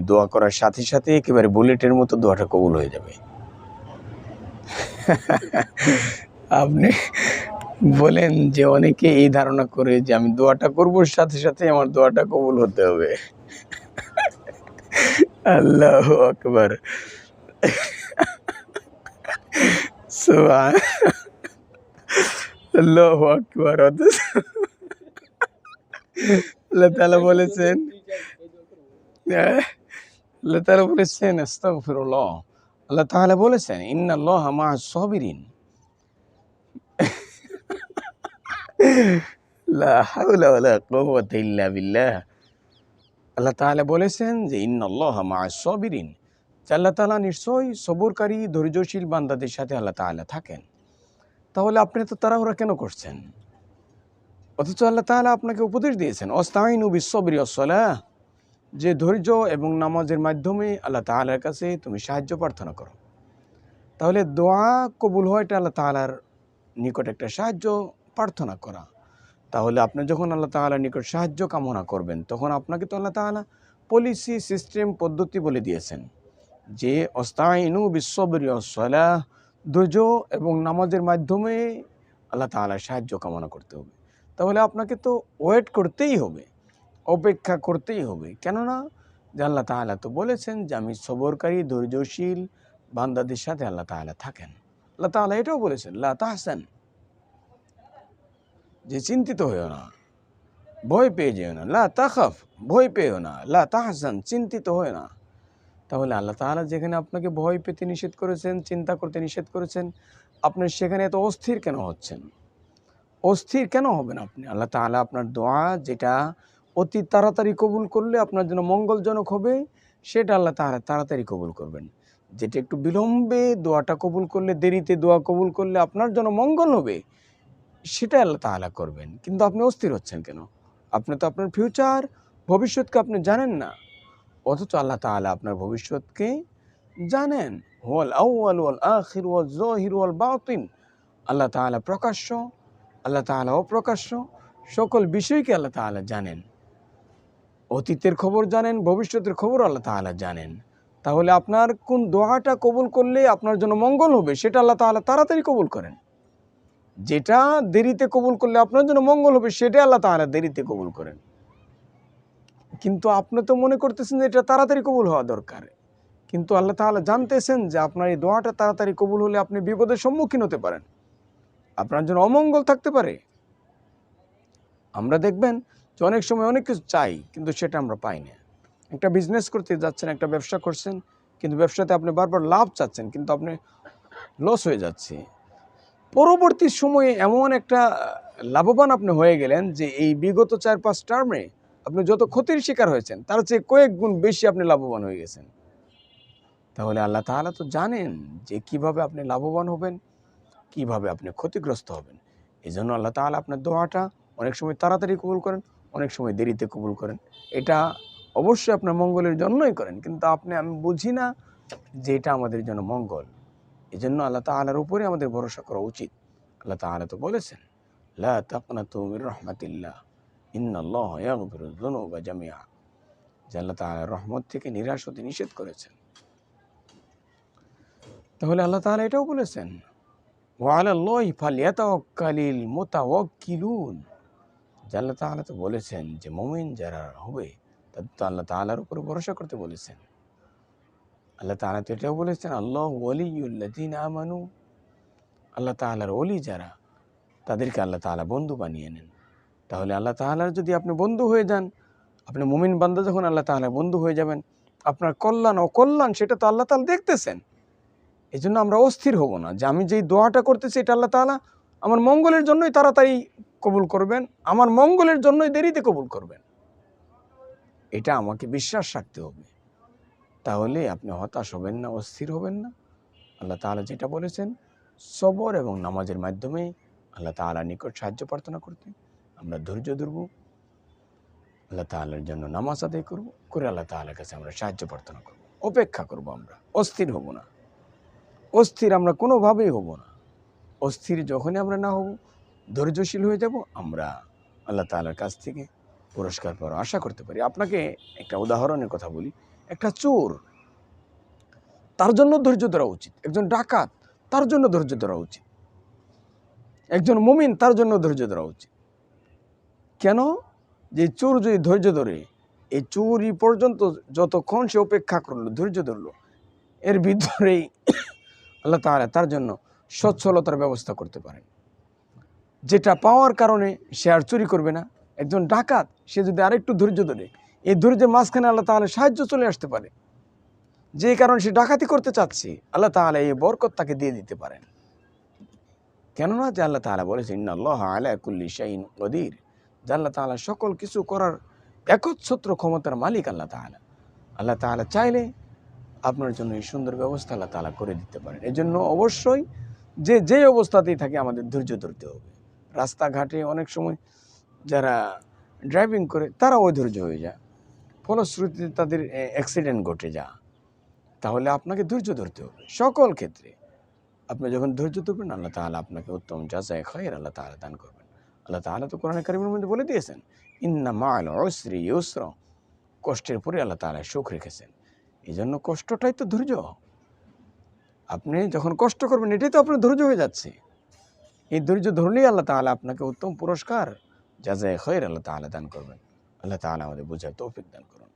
দোয়া করার সাথে সাথে একেবারে বুলেটের মতো দোয়াটা কবুল হয়ে যাবে। আপনি বলেন যে অনেকে এই ধারণা করে যে আমি দোয়াটা করব সাথে সাথে আমার দোয়াটা কবুল হতে হবে। আল্লাহু আকবার। সুবহান আল্লাহু আকবার। আল্লাহ তাআলা বলেছেন, আল্লাহ তাআলা বলেছেন আস্তাগফিরুল্লাহ। আল্লাহ তাআলা বলেছেন ইন্নাল্লাহা মাআস সাবিরিন। লা হাওলা ওয়ালা কুওয়াতা ইল্লা বিল্লাহ। আল্লাহ তাআলা বলেছেন যে ইন্নাল্লাহা মাআস সাবিরিন, যে আল্লাহ তাআলা নিশ্চয়ই সবরকারী ধৈর্যশীল বান্দাদের সাথে আল্লাহ তাআলা থাকেন। তাহলে আপনি তো তাড়াহুড়া কেন করছেন? অথচ আল্লাহ তাআলা আপনাকে উপদেশ দিয়েছেন ওয়াস্তাঈনু বিস-সাবরি ওয়াস-সালাহ, যে ধৈর্য এবং নামাজের মাধ্যমে আল্লাহ তাআলার কাছে তুমি সাহায্য প্রার্থনা করো। তাহলে দোয়া কবুল হয় এটা আল্লাহ তাআলার নিকট একটা সাহায্য প্রার্থনা করা। তাহলে আপনি যখন আল্লাহ তাআলার নিকট সাহায্য কামনা করবেন, তখন আপনাকে তো আল্লাহ তাআলা পলিসি, সিস্টেম, পদ্ধতি বলে দিয়েছেন যে ওয়াস্তাঈনু বিস-সাবরি ওয়াস-সালাহ, ধৈর্য এবং নামাজের মাধ্যমে আল্লাহ তাআলার সাহায্য কামনা করতে হবে। তাহলে আপনাকে তো ওয়েট করতেই হবে, অপেক্ষা করতেই হবে। কেননা যে আল্লাহ তাআলা তো বলেছেন যে আমি সবরকারী ধৈর্যশীল বান্দাদের সাথে আল্লাহ তাআলা থাকেন। আল্লাহ তাআলা এটাও বলেছেন লা তাহসান, যে চিন্তিত হইও না, ভয় পেয়ে যেও না। লা তাখাফ, ভয় পেও না। লা তাহসান, চিন্তিত হয় না। তাহলে আল্লাহ তাআলা যেখানে আপনাকে ভয় পেতে নিষেধ করেছেন, চিন্তা করতে নিষেধ করেছেন, আপনি সেখানে এত অস্থির কেন হচ্ছেন? অস্থির কেন হবেন আপনি? আল্লাহ তাআলা আপনার দোয়া যেটা অতি তাড়াতাড়ি কবুল করলে আপনার জন্য মঙ্গলজনক হবে, সেটা আল্লাহ তাআলা তাড়াতাড়ি কবুল করবেন। যেটা একটু বিলম্বে দোয়াটা কবুল করলে, দেরিতে দোয়া কবুল করলে আপনার জন্য মঙ্গল হবে, সেটা আল্লাহ তাআলা করবেন। কিন্তু আপনি অস্থির হচ্ছেন কেন? আপনি তো আপনার ফিউচার, ভবিষ্যৎকে আপনি জানেন না। অথচ আল্লাহ তাআলা আপনার ভবিষ্যৎকে জানেন। হুয়াল আউয়াল ওয়াল আখির ওয়াজ যাহির ওয়াল বাতিন। আল্লাহ তাআলা প্রকাশ্য, আল্লাহ তাআলা অপ্রকাশ্য, সকল বিষয়কে আল্লাহ তাআলা জানেন। অতীতের খবর জানেন, ভবিষ্যতের খবর আল্লাহ তাআলা জানেন। তাহলে আপনার কোন দোয়াটা কবুল করলে আপনার জন্য মঙ্গল হবে, সেটা আল্লাহ তাআলা তাড়াতাড়ি কবুল করেন। যেটা দেরিতে কবুল করলে আপনার জন্য মঙ্গল হবে, সেটা আল্লাহ তাআলা দেরিতে কবুল করেন। কিন্তু আপনি তো মনে করতেছেন যে এটা তাড়াতাড়ি কবুল হওয়া দরকার। কিন্তু আল্লাহ তাআলা জানতেছেন যে আপনার এই দোয়াটা তাড়াতাড়ি কবুল হলে আপনি বিপদের সম্মুখীন হতে পারেন, আপনার জন্য অমঙ্গল থাকতে পারে। আমরা দেখবেন যে অনেক সময় অনেক কিছু চাই, কিন্তু সেটা আমরা পাই না। একটা বিজনেস করতে যাচ্ছেন, একটা ব্যবসা করছেন, কিন্তু ব্যবসাতে আপনি বারবার লাভ চাচ্ছেন, কিন্তু আপনি লস হয়ে যাচ্ছে। পরবর্তী সময়ে এমন একটা লাভবান আপনি হয়ে গেলেন যে এই বিগত 4-5 টার্মে আপনি যত ক্ষতির শিকার হয়েছেন তার চেয়ে কয়েক গুণ বেশি আপনি লাভবান হয়ে গেছেন। তাহলে আল্লাহ তাআলা তো জানেন যে কিভাবে আপনি লাভবান হবেন, কিভাবে আপনি ক্ষতিগ্রস্ত হবেন। এই জন্য আল্লাহ তাআলা আপনার দোয়াটা অনেক সময় তাড়াতাড়ি কবুল করেন, অনেক সময় দেরিতে কবুল করেন। এটা অবশ্যই আপনার মঙ্গলের জন্যই করেন, কিন্তু আমি বুঝি না যে এটা আমাদের জন্য মঙ্গল। এই জন্য আল্লাহ তাআলার উপরে আমাদের ভরসা করা উচিত। আল্লাহ তাআলা তো বলেছেন লা তাকনাতু মির রাহমাতিল্লাহ ইন্নাল্লাহা ইয়াগফিরুয যুনুবা জামিআ, যে আল্লাহ তাআলার রহমত থেকে নিরাশ হতে নিষেধ করেছেন। তাহলে আল্লাহ তাআলা এটাও বলেছেন ওয়া আলাল্লাহি ফালইয়াতাওয়াক্কালিল মুতাওয়াক্কিলুন, যে আল্লাহ তাআলা তো বলেছেন যে মুমিন যারা হবে তাদের তো আল্লাহ তাআলার উপর ভরসা করতে বলেছেন। আল্লাহ তাআলা তো এটাও বলেছেন আল্লাহু ওয়ালিয়ুল্লাযিনা আমানু, আল্লাহ তাআলার ওলি যারা তাদেরকে আল্লাহ তাআলা বন্ধু বানিয়ে নেন। তাহলে আল্লাহ তাআলার যদি আপনি বন্ধু হয়ে যান, আপনি মুমিন বান্দা যখন আল্লাহ তাআলার বন্ধু হয়ে যাবেন, আপনার কল্যাণ অকল্যাণ সেটা তো আল্লাহ তাআলা দেখতেছেন। এই জন্য আমরা অস্থির হব না যে আমি যেই দোয়াটা করতেছি এটা আল্লাহ তাআলা আমার মঙ্গলের জন্যই তাড়াতাড়ি কবুল করবেন, আমার মঙ্গলের জন্যই দেরিতে কবুল করবেন। এটা আমাকে বিশ্বাস রাখতে হবে। তাহলে আপনি হতাশ হবেন না, অস্থির হবেন না। আল্লাহ তাআলা যেটা বলেছেন সবর এবং নামাজের মাধ্যমে আল্লাহ তাআলার নিকট সাহায্য প্রার্থনা করতে আমরা ধৈর্য ধরব, আল্লাহ তাআলার জন্য নামাজ আদায় করব, করে আল্লাহ তাআলার কাছে আমরা সাহায্য প্রার্থনা করব, অপেক্ষা করব। আমরা অস্থির হব না, অস্থির আমরা কোনোভাবেই হব না। অস্থির যখনই আমরা না হব, ধৈর্যশীল হয়ে যাব, আমরা আল্লাহ তাআলার কাছ থেকে পুরস্কার পাওয়ার আশা করতে পারি। আপনাকে একটা উদাহরণের কথা বলি। একটা চোর, তার জন্য ধৈর্য ধরা উচিত। একজন ডাকাত, তার জন্য ধৈর্য ধরা উচিত। একজন মুমিন, তার জন্য ধৈর্য ধরা উচিত। কেন? যে চোর যদি ধৈর্য ধরে, এই চুরি পর্যন্ত যতক্ষণ সে অপেক্ষা করলো, ধৈর্য ধরলো, এর ভিতরেই আল্লাহ তাআলা তার জন্য সচ্ছলতার ব্যবস্থা করতে পারেন, যেটা পাওয়ার কারণে সে আর চুরি করবে না। একজন ডাকাত, সে যদি আরেকটু ধৈর্য ধরে, এই ধৈর্যের মাঝখানে আল্লাহ তাআলা সাহায্য চলে আসতে পারে, যে কারণে সে ডাকাতি করতে চাচ্ছে, আল্লাহ তাআলা এই বরকত তাকে দিয়ে দিতে পারেন। কেননা যে আল্লাহ তাআলা বলেছেন ইন্নাল্লাহা আলা কুল্লি শাইইন কদির, যে আল্লাহ তাআলা সকল কিছু করার একচ্ছত্র ক্ষমতার মালিক আল্লাহ তাআলা। আল্লাহ তাআলা চাইলে আপনার জন্য এই সুন্দর ব্যবস্থা আল্লাহ তাআলা করে দিতে পারেন। এই জন্য অবশ্যই যে অবস্থাতেই থাকে আমাদের ধৈর্য ধরতে হবে। রাস্তাঘাটে অনেক সময় যারা ড্রাইভিং করে তারা অধৈর্য হয়ে যায়, ফলশ্রুতিতে তাদের অ্যাক্সিডেন্ট ঘটে যায়। তাহলে আপনাকে ধৈর্য ধরতে হবে সকল ক্ষেত্রে। আপনি যখন ধৈর্য ধরবেন, আল্লাহ তাআলা আপনাকে উত্তম জাযায়ে খায়র আল্লাহ তাআলা দান করবেন। আল্লাহ তাআলা তো কোরআনে কারিমের মধ্যে বলে দিয়েছেন, ইন্না মা'আল উসরি ইউসরা, কষ্টের পরে আল্লাহ তাআলা সুখ রেখেছেন। এই জন্য কষ্টটাই তো ধৈর্য। আপনি যখন কষ্ট করবেন, এটাই তো আপনার ধৈর্য হয়ে যাচ্ছে। এই ধৈর্য ধরলেই আল্লাহ তাআলা আপনাকে উত্তম পুরস্কার জাযায়ে খায়র আল্লাহ তাআলা দান করবেন। আল্লাহ তাআলা আমাদের বোঝার তৌফিক দান করুন।